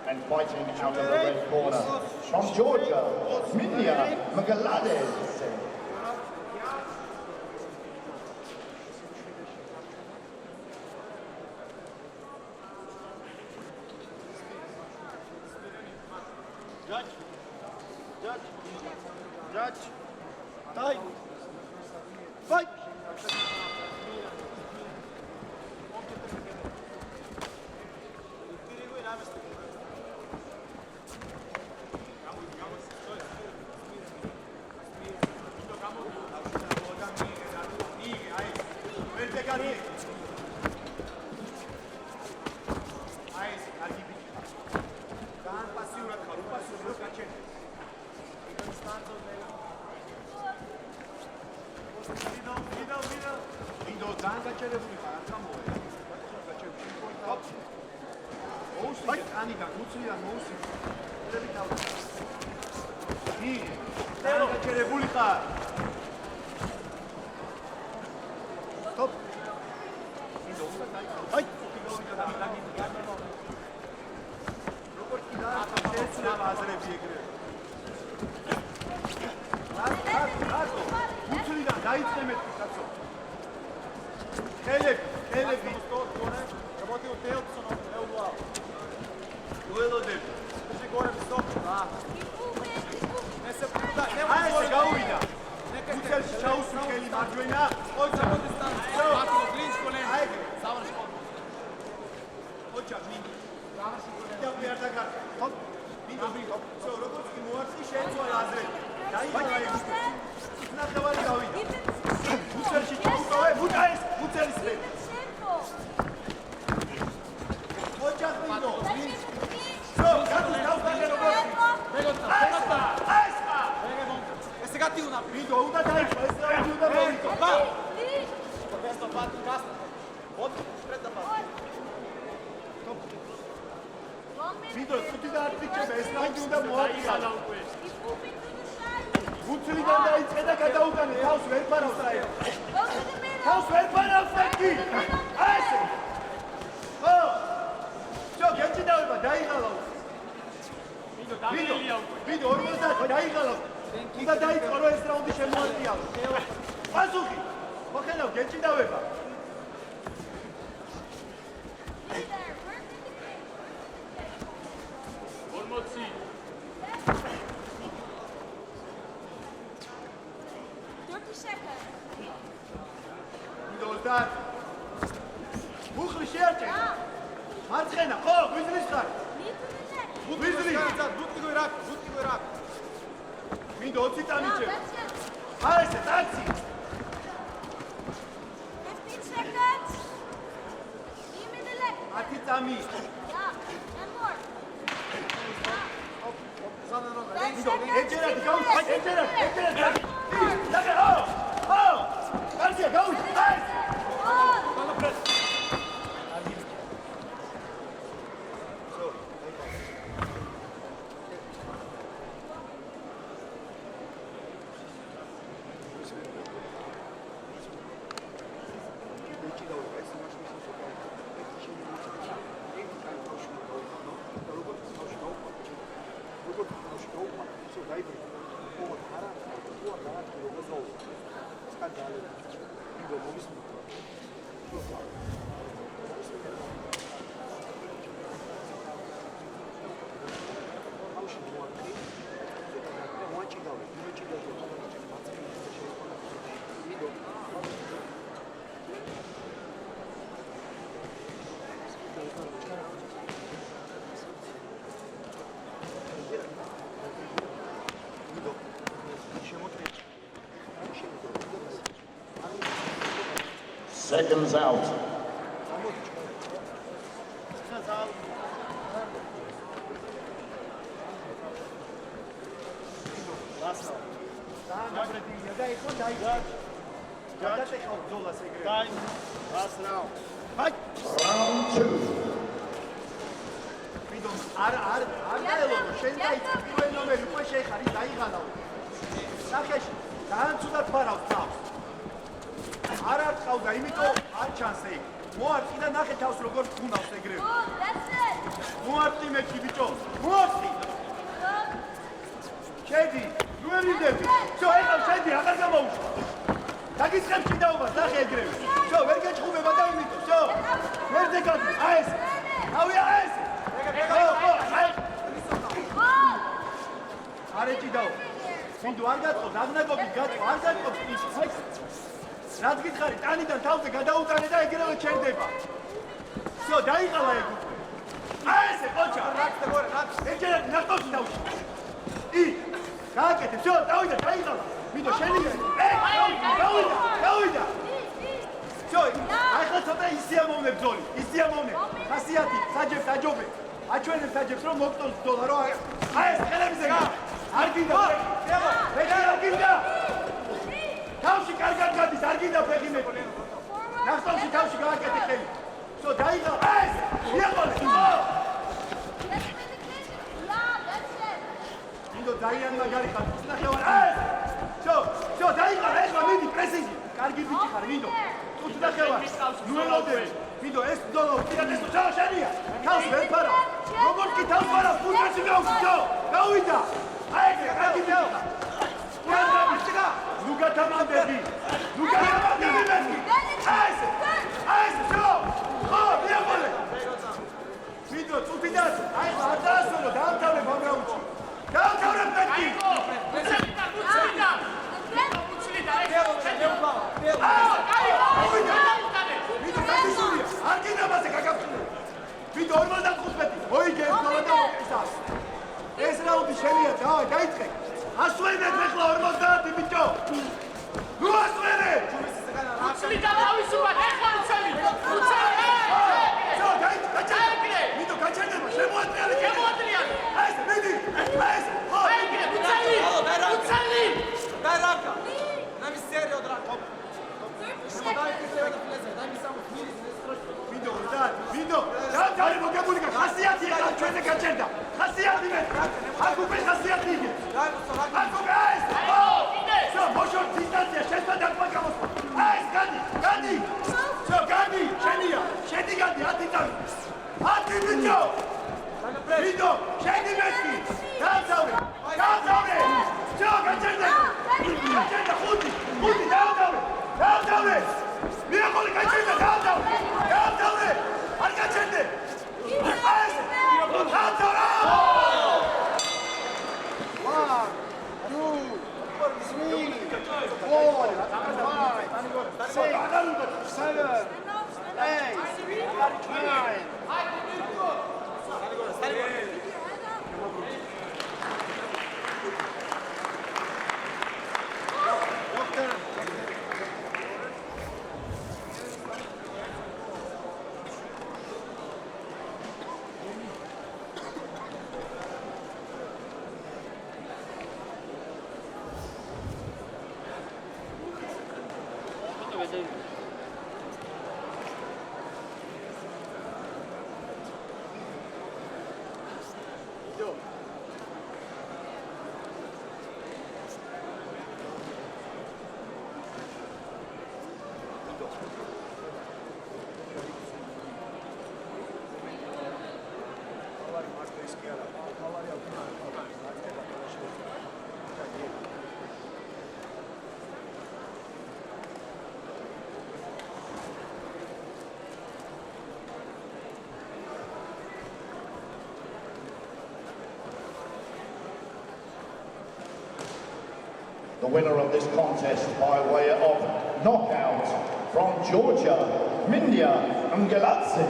And fighting out of the red corner, from Georgia, Minya Magalades. Judge, time, fight! Seconds out. Time. Last round. Fight. Round two. არ არ ყავდა, იმიტომ არ ჩანს ეგ. მოარწი და ნახე თავს როგორ გუნავს ეგრევე. That's it. მოარტი მეჩი ბიჭო მოარტი შედი ნუერიდები შო ეხლა შედი აღარ გამოუშვა დაგიწყებ ჭიდაობას ნახე ეგრევე შო ვერ გეჭხუბება და იმითო შო ვერ დეგადი აი ეს ავია ეს არე ჭიდაო მინდო არ გაწყო დაღნაგობით გაწყო არ გაწყობს ის რაც გითხარი ტანიდან თავზე გადაუტანე და ეგრევე ჩერდება შო დაიყალა ეგ აი ესე ყოჩა ეჯერად ნახტოვში თავში ი გააკეთე შო დავიდა დაიყალა მინდო შენი დავიდა შო აი ხა ცოტა ისიამოვნე ბრძოლი ისიამოვნე ხასიათი საჯებს აჯობე აჩვენებ საჯებს რომ მოგწონს ბრძოლა რომ აი ეს ხელებზე არ გინდა ფეხი არ გინდა თავში კარგად გადის არ გინდა ფეხი მე ნახტოვში თავში გააკეთე ხელი შო დაიყალა აი ეს მიაყოლე მინდო ძალიან მაგარი ხარ ნახევარ აი შო დაიყალა ეხლა მიდი პრესინგი კარგი ბიჭი ხარ მინდო ნახევარ ნუელოდები მინდო ეს ბრძოლა უპირატესო შენია თავს ვერ ფარა როგორც კი თავს ფარა ფულტაში გავხდო გავიდა აი ეს კარგი ბიჭი ნუ გათამანდები მეთქი აი ეს შო ხო მიაყოლე მინდო წუთი დაწ აი ხა არ დაასრულო დაამთავრე ბაგრაუჩი დაამთავრე მეთქი არ გინდა მასე გაგაფრთხილე ვიდო 55 მოიგე ეს გოლა და მოკისას ეს რაუნდი შენია დავაი დაიწყე ასვენეთ ეხლა 50 ბიჭო ნუ ასვენეთ უცლი და თავისუფლად ეხლა უცელი გაჩერდე ვიდო გაჩერდება შემოატრიალე აი ეს მიდი აი ეს ხო უცელი დარაკა ნამის სერიო დრაკო ვიდო დავთარი მოგებულიკა ხასიათი ახლა ჩვენზე გაჩერდა ხასიათი მე აქ უკვე ხასიათი იგე აქ უკვე ეს შო მოშორ დისტანცია შეცდა დაკვა გამოსვა აი ეს გადი შო გადი შენია შედი გადი 10 წამი 10 ბიჭო ვიდო შედი მეთქი დავთავრე შო გაჩერდა ხუთი დავთავრე მიაყოლე გაჩერდა დავთავრე არ გაჩერდე აი დავთავრე 'The winner of this contest by way of knockout from Georgia, Minya Mgeladze.